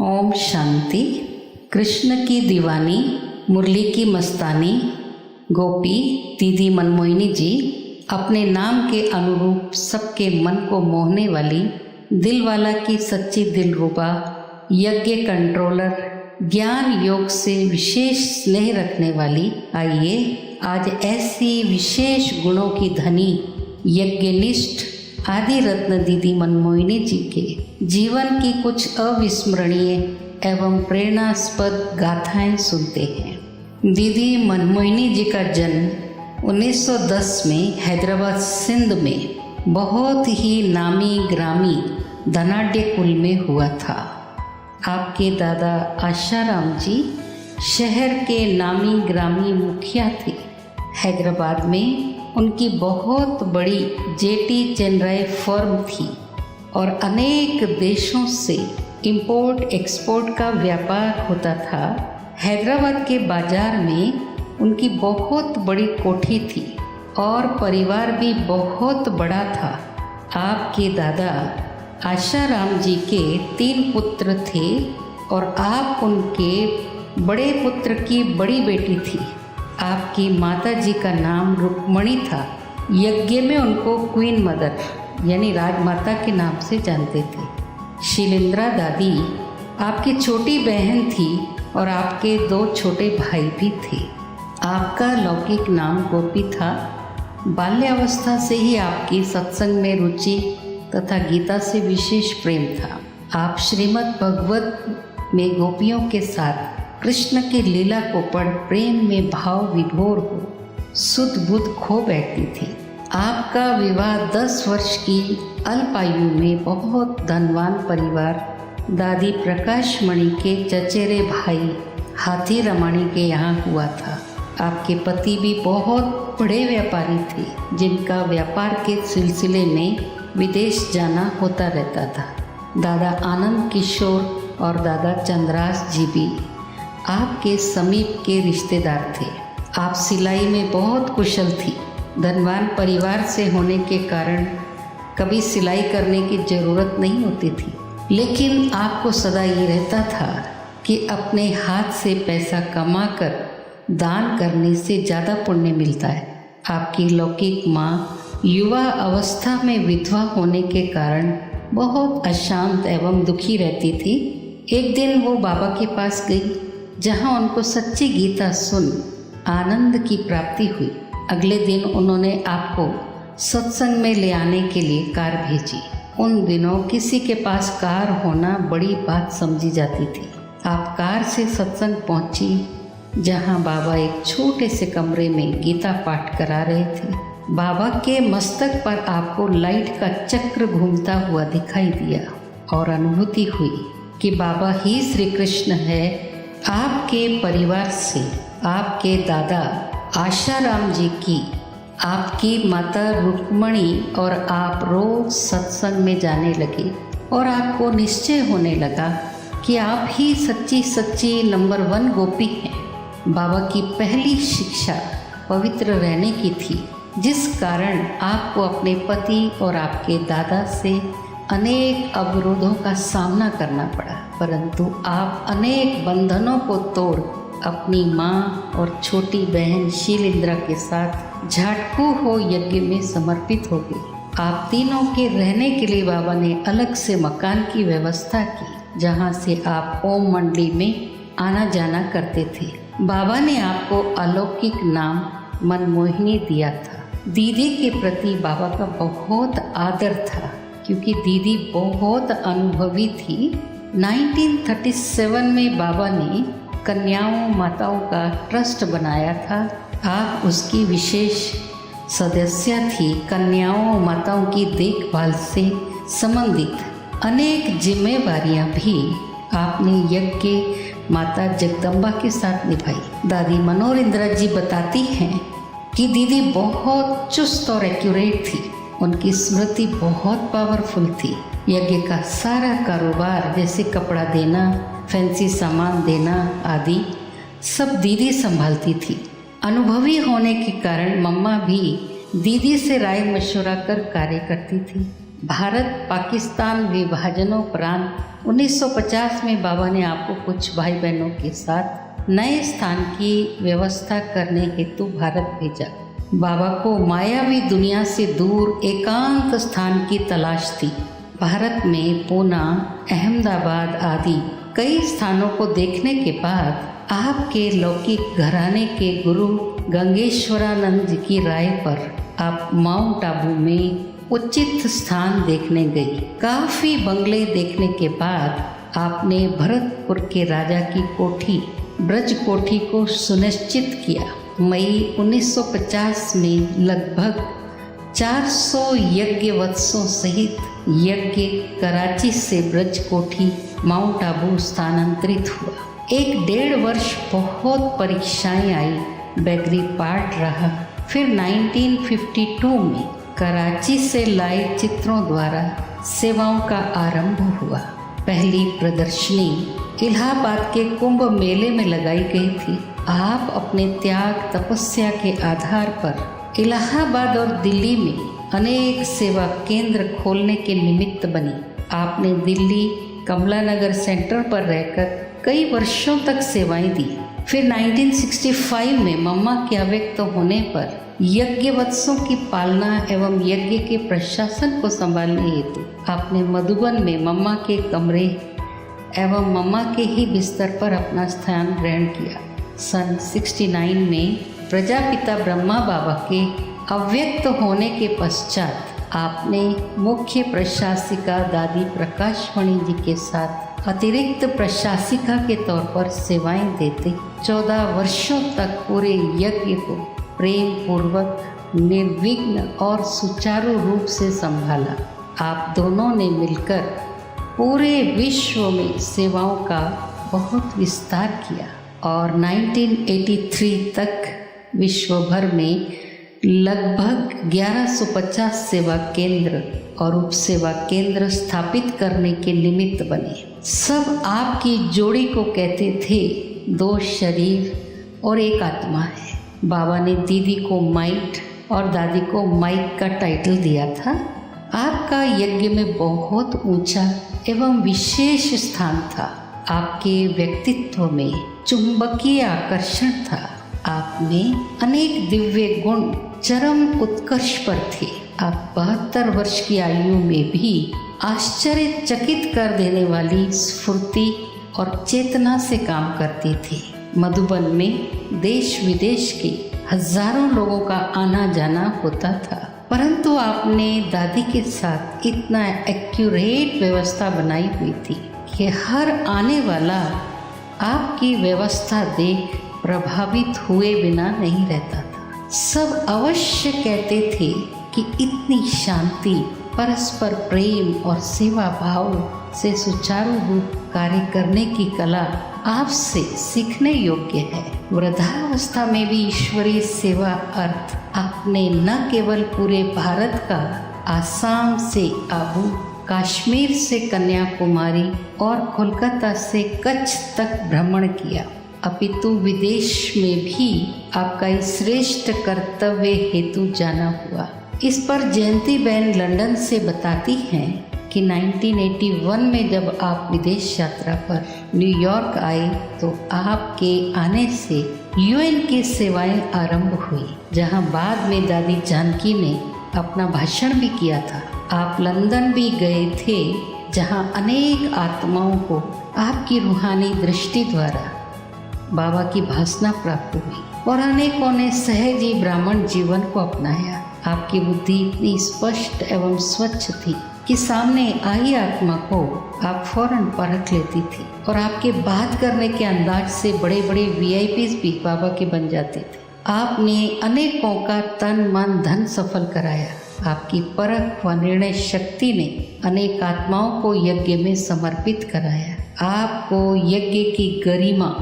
ओम शांति। कृष्ण की दीवानी, मुरली की मस्तानी, गोपी दीदी मनमोहिनी जी अपने नाम के अनुरूप सबके मन को मोहने वाली, दिलवाला की सच्ची दिलरुबा, यज्ञ कंट्रोलर, ज्ञान योग से विशेष स्नेह रखने वाली। आइए आज ऐसी विशेष गुणों की धनी, यज्ञनिष्ठ आदि रत्न दीदी मनमोहिनी जी के जीवन की कुछ अविस्मरणीय एवं प्रेरणास्पद गाथाएं सुनते हैं। दीदी मनमोहिनी जी का जन्म 1910 में हैदराबाद सिंध में बहुत ही नामी ग्रामी धनाढ्य कुल में हुआ था। आपके दादा आशाराम जी शहर के नामी ग्रामी मुखिया थे। हैदराबाद में उनकी बहुत बड़ी जेटी चेनराय फर्म थी और अनेक देशों से इंपोर्ट एक्सपोर्ट का व्यापार होता था। हैदराबाद के बाजार में उनकी बहुत बड़ी कोठी थी और परिवार भी बहुत बड़ा था। आपके दादा आशाराम जी के 3 पुत्र थे और आप उनके बड़े पुत्र की बड़ी बेटी थी। आपकी माता जी का नाम रुक्मणी था। यज्ञ में उनको क्वीन मदर यानी राजमाता के नाम से जानते थे। शीलेंद्रा दादी आपकी छोटी बहन थी और आपके 2 छोटे भाई भी थे। आपका लौकिक नाम गोपी था। बाल्यावस्था से ही आपकी सत्संग में रुचि तथा गीता से विशेष प्रेम था। आप श्रीमद् भगवत में गोपियों के साथ कृष्ण की लीला को पढ़ प्रेम में भाव विभोर हो सुध बुध खो बैठती थी। आपका विवाह 10 वर्ष की अल्पायु में बहुत धनवान परिवार दादी प्रकाशमणि के चचेरे भाई हाथी रमाणी के यहाँ हुआ था। आपके पति भी बहुत बड़े व्यापारी थे जिनका व्यापार के सिलसिले में विदेश जाना होता रहता था। दादा आनंद किशोर और दादा चंद्रास जी भी आपके समीप के रिश्तेदार थे। आप सिलाई में बहुत कुशल थी। धनवान परिवार से होने के कारण कभी सिलाई करने की ज़रूरत नहीं होती थी, लेकिन आपको सदा ये रहता था कि अपने हाथ से पैसा कमाकर दान करने से ज़्यादा पुण्य मिलता है। आपकी लौकिक माँ युवा अवस्था में विधवा होने के कारण बहुत अशांत एवं दुखी रहती थी। एक दिन वो बाबा के पास गई जहाँ उनको सच्ची गीता सुन आनंद की प्राप्ति हुई। अगले दिन उन्होंने आपको सत्संग में ले आने के लिए कार भेजी। उन दिनों किसी के पास कार होना बड़ी बात समझी जाती थी। आप कार से सत्संग पहुंची जहां बाबा एक छोटे से कमरे में गीता पाठ करा रहे थे। बाबा के मस्तक पर आपको लाइट का चक्र घूमता हुआ दिखाई दिया और अनुभूति हुई कि बाबा ही श्री कृष्ण है। आपके परिवार से आपके दादा आशाराम जी की, आपकी माता रुक्मणी और आप रोज सत्संग में जाने लगे और आपको निश्चय होने लगा कि आप ही सच्ची सच्ची नंबर 1 गोपी हैं। बाबा की पहली शिक्षा पवित्र रहने की थी, जिस कारण आपको अपने पति और आपके दादा से अनेक अवरोधों का सामना करना पड़ा, परंतु आप अनेक बंधनों को तोड़ अपनी माँ और छोटी बहन शीलेंद्रा के साथ झाटकू हो यज्ञ में समर्पित हो गए। आप तीनों के रहने के लिए बाबा ने अलग से मकान की व्यवस्था की, जहाँ से आप ओम मंडली में आना जाना करते थे। बाबा ने आपको अलौकिक नाम मनमोहिनी दिया था। दीदी के प्रति बाबा का बहुत आदर था क्योंकि दीदी बहुत अनुभवी थी। 1937 में बाबा ने कन्याओं माताओं का ट्रस्ट बनाया था। आप उसकी विशेष सदस्य थी। कन्याओं माताओं की देखभाल से संबंधित अनेक जिम्मेवारियां भी आपने यज्ञ माता जगदम्बा के साथ निभाई। दादी मनोरिंद्रा जी बताती हैं कि दीदी बहुत चुस्त और एक्यूरेट थी। उनकी स्मृति बहुत पावरफुल थी। यज्ञ का सारा कारोबार जैसे कपड़ा देना, फैंसी सामान देना आदि सब दीदी संभालती थी। अनुभवी होने के कारण मम्मा भी दीदी से राय मशवरा कर कार्य करती थी। भारत पाकिस्तान विभाजनोपरांत 1950 में बाबा ने आपको कुछ भाई बहनों के साथ नए स्थान की व्यवस्था करने हेतु भारत भेजा। बाबा को मायावी दुनिया से दूर एकांत स्थान की तलाश थी। भारत में पूना, अहमदाबाद आदि कई स्थानों को देखने के बाद आपके लौकिक घराने के गुरु गंगेश्वरानंद जी की राय पर आप माउंट आबू में उचित स्थान देखने गई। काफ़ी बंगले देखने के बाद आपने भरतपुर के राजा की कोठी ब्रज कोठी को सुनिश्चित किया। मई 1950 में लगभग 400 यज्ञवत्सों सहित यज्ञ कराची से ब्रज कोठी माउंट आबू स्थानांतरित हुआ। 1-1.5 वर्ष बहुत परीक्षाएं आई, बैगरी पार्ट रहा। फिर 1952 में कराची से लाए चित्रों द्वारा सेवाओं का आरंभ हुआ। पहली प्रदर्शनी इलाहाबाद के कुंभ मेले में लगाई गई थी। आप अपने त्याग तपस्या के आधार पर इलाहाबाद और दिल्ली में अनेक सेवा केंद्र खोलने के निमित्त बनी। आपने दिल्ली कमला नगर सेंटर पर रहकर कई वर्षों तक सेवाएं दी। फिर 1965 में मम्मा के अव्यक्त होने पर यज्ञवत्सों की पालना एवं यज्ञ के प्रशासन को संभालने हेतु आपने मधुबन में मम्मा के कमरे एवं मम्मा के ही बिस्तर पर अपना स्थान ग्रहण किया। सन 69 में प्रजापिता ब्रह्मा बाबा के अव्यक्त होने के पश्चात आपने मुख्य प्रशासिका दादी प्रकाशमणि जी के साथ अतिरिक्त प्रशासिका के तौर पर सेवाएं देते 14 वर्षों तक पूरे यज्ञ को प्रेम पूर्वक, निर्विघ्न और सुचारू रूप से संभाला। आप दोनों ने मिलकर पूरे विश्व में सेवाओं का बहुत विस्तार किया और 1983 तक विश्व भर में लगभग 1150 सेवा केंद्र और उप सेवा केंद्र स्थापित करने के निमित्त बने। सब आपकी जोड़ी को कहते थे 2 शरीर और एक आत्मा है। बाबा ने दीदी को माइट और दादी को माइक का टाइटल दिया था। आपका यज्ञ में बहुत ऊंचा एवं विशेष स्थान था। आपके व्यक्तित्व में चुंबकीय आकर्षण था। आप में अनेक दिव्य गुण चरम उत्कर्ष पर थे। आप 72 वर्ष की आयु में भी आश्चर्यचकित कर देने वाली स्फूर्ति और चेतना से काम करते थे। मधुबन में देश विदेश के हजारों लोगों का आना जाना होता था, परंतु आपने दादी के साथ इतना एक्यूरेट व्यवस्था बनाई हुई थी कि हर आने वाला आपकी व्यवस्था देख प्रभावित हुए बिना नहीं रहता था। सब अवश्य कहते थे कि इतनी शांति, परस्पर प्रेम और सेवा भाव से सुचारू रूप कार्य करने की कला आपसे सीखने योग्य है। वृद्धावस्था में भी ईश्वरीय सेवा अर्थ आपने न केवल पूरे भारत का आसाम से आबू, कश्मीर से कन्याकुमारी और कोलकाता से कच्छ तक भ्रमण किया, अपितु विदेश में भी आपका इस श्रेष्ठ कर्तव्य हेतु जाना हुआ। इस पर जयंती बहन लंदन से बताती हैं कि 1981 में जब आप विदेश यात्रा पर न्यूयॉर्क आए तो आपके आने से यूएन की सेवाएं आरंभ हुई, जहां बाद में दादी जानकी ने अपना भाषण भी किया था। आप लंदन भी गए थे, जहां अनेक आत्माओं को आपकी रूहानी दृष्टि द्वारा बाबा की भासना प्राप्त हुई और अनेकों ने सहजी ब्राह्मण जीवन को अपनाया। आपकी बुद्धि इतनी स्पष्ट एवं स्वच्छ थी कि सामने आई आत्मा को आप फौरन परख लेती थी और आपके बात करने के अंदाज से बड़े बड़े वीआईपीज भी बाबा के बन जाते थे। आपने अनेकों का तन मन धन सफल कराया। आपकी परख व निर्णय शक्ति ने अनेक आत्माओं को यज्ञ में समर्पित कराया। आपको यज्ञ की गरिमा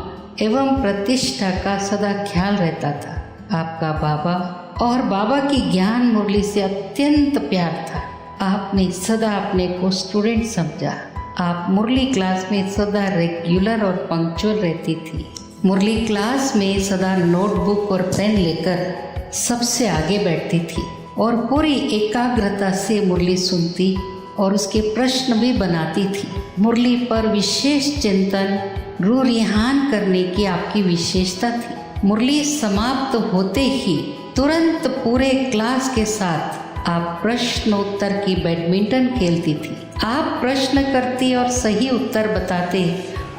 एवं प्रतिष्ठा का सदा ख्याल रहता था। आपका बाबा और बाबा की ज्ञान मुरली से अत्यंत प्यार था। आपने सदा अपने को स्टूडेंट समझा। आप मुरली क्लास में सदा रेगुलर और पंक्चुअल रहती थी। मुरली क्लास में सदा नोटबुक और पेन लेकर सबसे आगे बैठती थी और पूरी एकाग्रता से मुरली सुनती और उसके प्रश्न भी बनाती थी। मुरली पर विशेष चिंतन, रूह रिहान करने की आपकी विशेषता थी। मुरली समाप्त होते ही तुरंत पूरे क्लास के साथ आप प्रश्नोत्तर की बैडमिंटन खेलती थी। आप प्रश्न करती और सही उत्तर बताते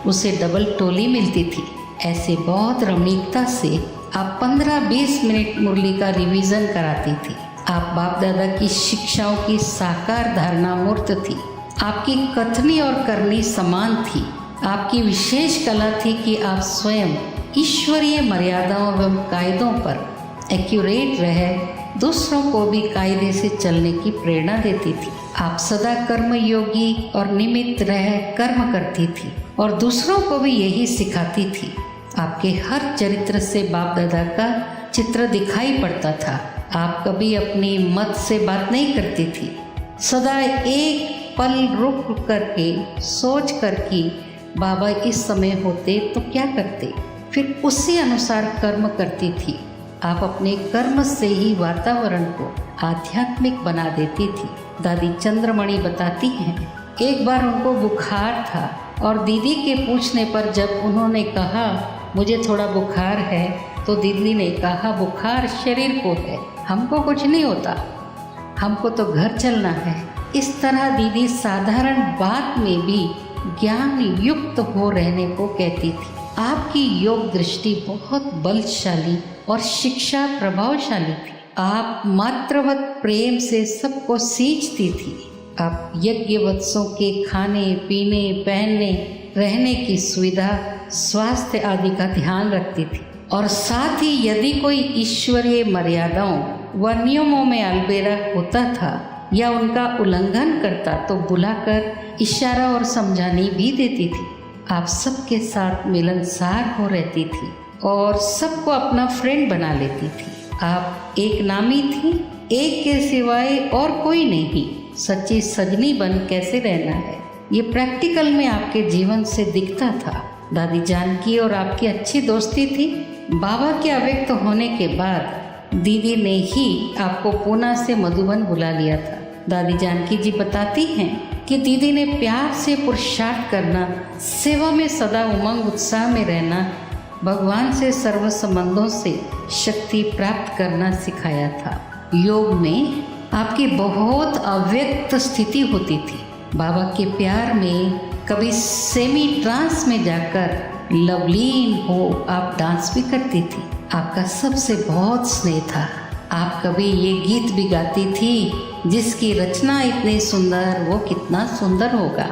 उसे डबल टोली मिलती थी। ऐसे बहुत रमणीकता से आप 15-20 मिनट मुरली का रिवीजन कराती थी। आप बाप दादा की शिक्षाओं की साकार धारणा मूर्त थी। आपकी कथनी और करनी समान थी। आपकी विशेष कला थी कि आप स्वयं ईश्वरीय मर्यादाओं एवं कायदों पर एक्यूरेट रहे, दूसरों को भी कायदे से चलने की प्रेरणा देती थी। आप सदा कर्म योगी और निमित्त रह कर्म करती थी और दूसरों को भी यही सिखाती थी। आपके हर चरित्र से बाप दादा का चित्र दिखाई पड़ता था। आप कभी अपनी मत से बात नहीं करती थी। सदा एक पल रुक करके सोच कर कि बाबा इस समय होते तो क्या करते, फिर उसी अनुसार कर्म करती थी। आप अपने कर्म से ही वातावरण को आध्यात्मिक बना देती थी। दादी चंद्रमणि बताती हैं, एक बार उनको बुखार था और दीदी के पूछने पर जब उन्होंने कहा मुझे थोड़ा बुखार है, तो दीदी ने कहा बुखार शरीर को है, हमको कुछ नहीं होता, हमको तो घर चलना है। इस तरह दीदी साधारण बात में भी ज्ञान युक्त हो रहने को कहती थी। आपकी योग दृष्टि बहुत बलशाली और शिक्षा प्रभावशाली थी। आप मातृवत प्रेम से सबको सींचती थी। आप यज्ञ वत्सों के खाने पीने, पहनने, रहने की सुविधा, स्वास्थ्य आदि का ध्यान रखती थी और साथ ही यदि कोई ईश्वरीय मर्यादाओं व नियमों में अलबेला होता था या उनका उल्लंघन करता तो बुलाकर इशारा और समझानी भी देती थी। आप सबके साथ मिलनसार हो रहती थी और सबको अपना फ्रेंड बना लेती थी। आप एक नामी थी, एक के सिवाय और कोई नहीं। सच्ची सजनी बन कैसे रहना है, ये प्रैक्टिकल में आपके जीवन से दिखता था। दादी जानकी और आपकी अच्छी दोस्ती थी। बाबा के अव्यक्त होने के बाद दीदी ने ही आपको पूना से मधुबन बुला लिया था। दादी जानकी जी बताती हैं कि दीदी ने प्यार से पुरुषार्थ करना, सेवा में सदा उमंग उत्साह में रहना, भगवान से सर्व संबंधों से शक्ति प्राप्त करना सिखाया था। योग में आपकी बहुत अव्यक्त स्थिति होती थी। बाबा के प्यार में कभी सेमी ट्रांस में जाकर लवलीन हो आप डांस भी करती थी। आपका सबसे बहुत स्नेह था। आप कभी ये गीत भी गाती थी, जिसकी रचना इतनी सुंदर वो कितना सुंदर होगा।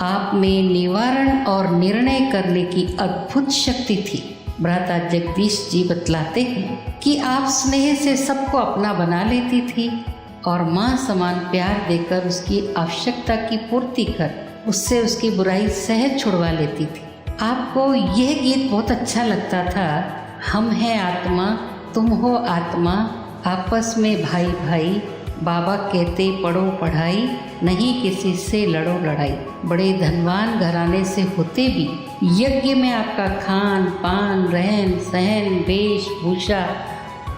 आप में निवारण और निर्णय करने की अद्भुत शक्ति थी। भ्राता जगदीश जी बतलाते हैं कि आप स्नेह से सबको अपना बना लेती थी और माँ समान प्यार देकर उसकी आवश्यकता की पूर्ति कर उससे उसकी बुराई सहज छुड़वा लेती थी। आपको यह गीत बहुत अच्छा लगता था, हम हैं आत्मा तुम हो आत्मा, आपस में भाई भाई, बाबा कहते पढ़ो पढ़ाई, नहीं किसी से लड़ो लड़ाई। बड़े धनवान घराने से होते भी यज्ञ में आपका खान पान, रहन सहन, वेशभूषा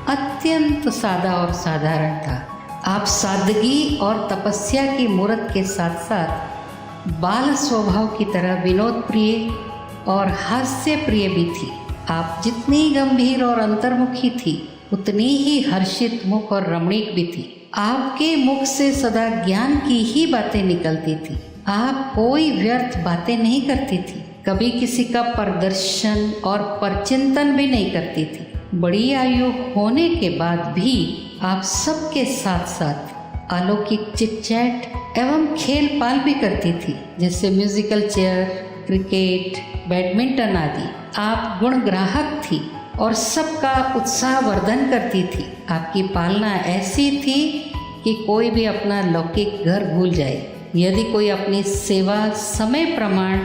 अत्यंत सादा और साधारण था। आप सादगी और तपस्या की मूर्त के साथ साथ बाल स्वभाव की तरह विनोद प्रिय और हास्य प्रिय भी थी। आप जितनी गंभीर और अंतर्मुखी थी उतनी ही हर्षित मुख और रमणीक भी थी। आपके मुख से सदा ज्ञान की ही बातें निकलती थी। आप कोई व्यर्थ बातें नहीं करती थी, कभी किसी का प्रदर्शन और परचिंतन भी नहीं करती थी। बड़ी आयु होने के बाद भी आप सबके साथ साथ अलौकिक चिट चैट एवं खेल पाल भी करती थी, जैसे म्यूजिकल चेयर, क्रिकेट, बैडमिंटन आदि। आप गुणग्राहक थी और सबका उत्साह वर्धन करती थी। आपकी पालना ऐसी थी कि कोई भी अपना लौकिक घर भूल जाए। यदि कोई अपनी सेवा समय प्रमाण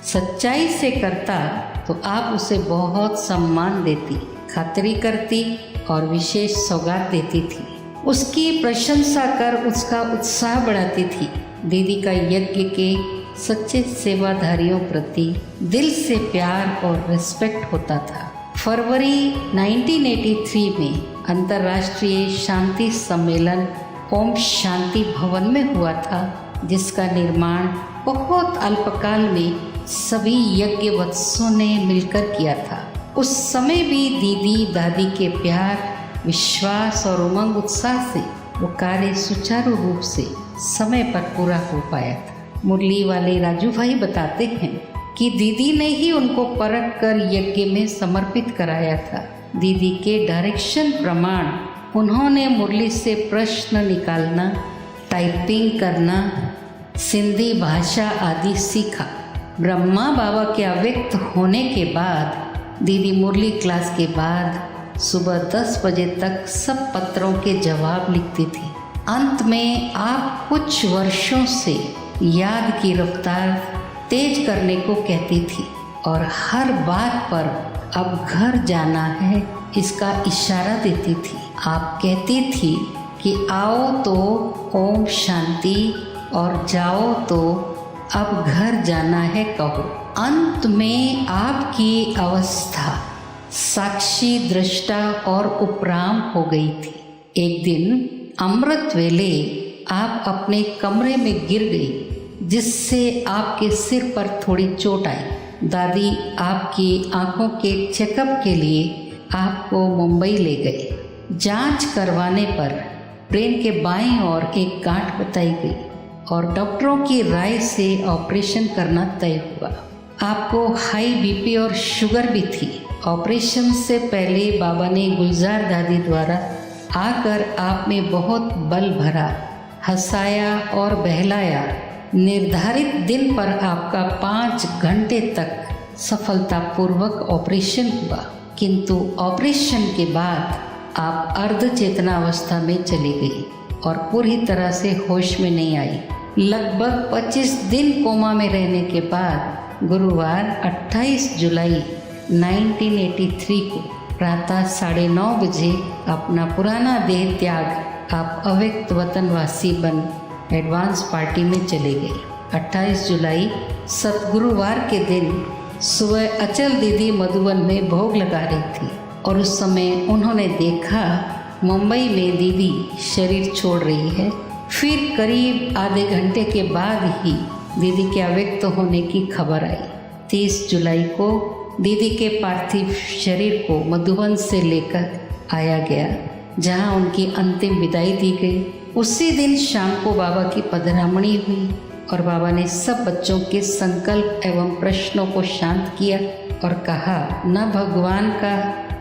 सच्चाई से करता तो आप उसे बहुत सम्मान देती, खातिरी करती और विशेष सौगात देती थी। उसकी प्रशंसा कर उसका उत्साह बढ़ाती थी। दीदी का यज्ञ के सच्चे सेवाधारियों प्रति दिल से प्यार और रिस्पेक्ट होता था। फरवरी 1983 में अंतर्राष्ट्रीय शांति सम्मेलन ओम शांति भवन में हुआ था जिसका निर्माण बहुत अल्पकाल में सभी यज्ञवत्सों ने मिलकर किया था। उस समय भी दीदी दादी के प्यार, विश्वास और उमंग उत्साह से वो कार्य सुचारू रूप से समय पर पूरा हो पाया था। मुरली वाले राजू भाई बताते हैं कि दीदी ने ही उनको परख कर यज्ञ में समर्पित कराया था। दीदी के डायरेक्शन प्रमाण उन्होंने मुरली से प्रश्न निकालना, टाइपिंग करना, सिंधी भाषा आदि सीखा। ब्रह्मा बाबा के अव्यक्त होने के बाद दीदी मुरली क्लास के बाद सुबह 10 बजे तक सब पत्रों के जवाब लिखती थी। अंत में आप कुछ वर्षों से याद की रफ्तार तेज करने को कहती थी और हर बात पर अब घर जाना है इसका इशारा देती थी। आप कहती थी कि आओ तो ओम शांति और जाओ तो अब घर जाना है कहो। अंत में आपकी अवस्था साक्षी, दृष्टा और उपराम हो गई थी। एक दिन अमृत वेले आप अपने कमरे में गिर गई, जिससे आपके सिर पर थोड़ी चोट आई। दादी आपकी आंखों के चेकअप के लिए आपको मुंबई ले गए। जांच करवाने पर ब्रेन के बाईं ओर एक गांठ बताई गई और डॉक्टरों की राय से ऑपरेशन करना तय हुआ। आपको हाई बीपी और शुगर भी थी। ऑपरेशन से पहले बाबा ने गुलजार दादी द्वारा आकर आप में बहुत बल भरा, हंसाया और बहलाया। निर्धारित दिन पर आपका 5 घंटे तक सफलतापूर्वक ऑपरेशन हुआ, किंतु ऑपरेशन के बाद आप अर्ध चेतना अवस्था में चली गई और पूरी तरह से होश में नहीं आई। लगभग 25 दिन कोमा में रहने के बाद गुरुवार 28 जुलाई 1983 को प्रातः 9:30 बजे अपना पुराना देह त्याग आप अव्यक्त वतनवासी बन एडवांस पार्टी में चले गए। 28 जुलाई सतगुरुवार के दिन सुबह अचल दीदी मधुबन में भोग लगा रही थी और उस समय उन्होंने देखा मुंबई में दीदी शरीर छोड़ रही है। फिर करीब आधे घंटे के बाद ही दीदी के अव्यक्त होने की खबर आई। 30 जुलाई को दीदी के पार्थिव शरीर को मधुबन से लेकर आया गया, जहां उनकी अंतिम विदाई दी गई। उसी दिन शाम को बाबा की पधरामणी हुई और बाबा ने सब बच्चों के संकल्प एवं प्रश्नों को शांत किया और कहा, न भगवान का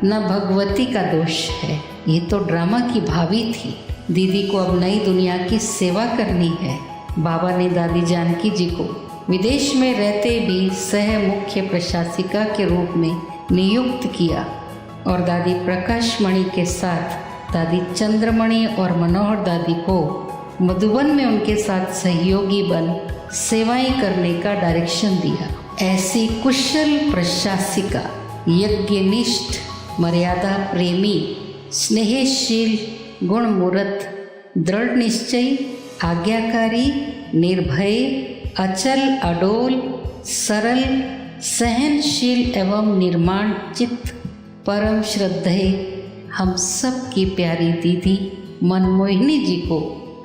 न भगवती का दोष है, ये तो ड्रामा की भावी थी। दीदी को अब नई दुनिया की सेवा करनी है। बाबा ने दादी जानकी जी को विदेश में रहते भी सह मुख्य प्रशासिका के रूप में नियुक्त किया और दादी प्रकाशमणि के साथ दादी चंद्रमणि और मनोहर दादी को मधुबन में उनके साथ सहयोगी बन सेवाएं करने का डायरेक्शन दिया। ऐसी कुशल प्रशासिका, यज्ञनिष्ठ, मर्यादा प्रेमी, स्नेहशील, गुणमूर्त, दृढ़ निश्चयी, आज्ञाकारी, निर्भय, अचल, अडोल, सरल, सहनशील एवं निर्माण चित्त, परम श्रद्धेय हम सब की प्यारी दीदी मनमोहिनी जी को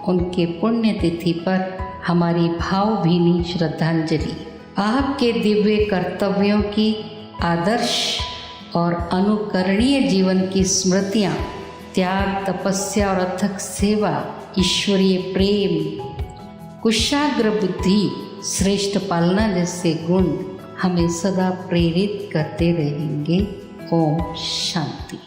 उनके पुण्यतिथि पर हमारी भावभीनी श्रद्धांजलि। आपके दिव्य कर्तव्यों की, आदर्श और अनुकरणीय जीवन की स्मृतियाँ, त्याग, तपस्या और अथक सेवा, ईश्वरीय प्रेम, कुशाग्र बुद्धि, श्रेष्ठ पालना जैसे गुण हमें सदा प्रेरित करते रहेंगे। ओम शांति।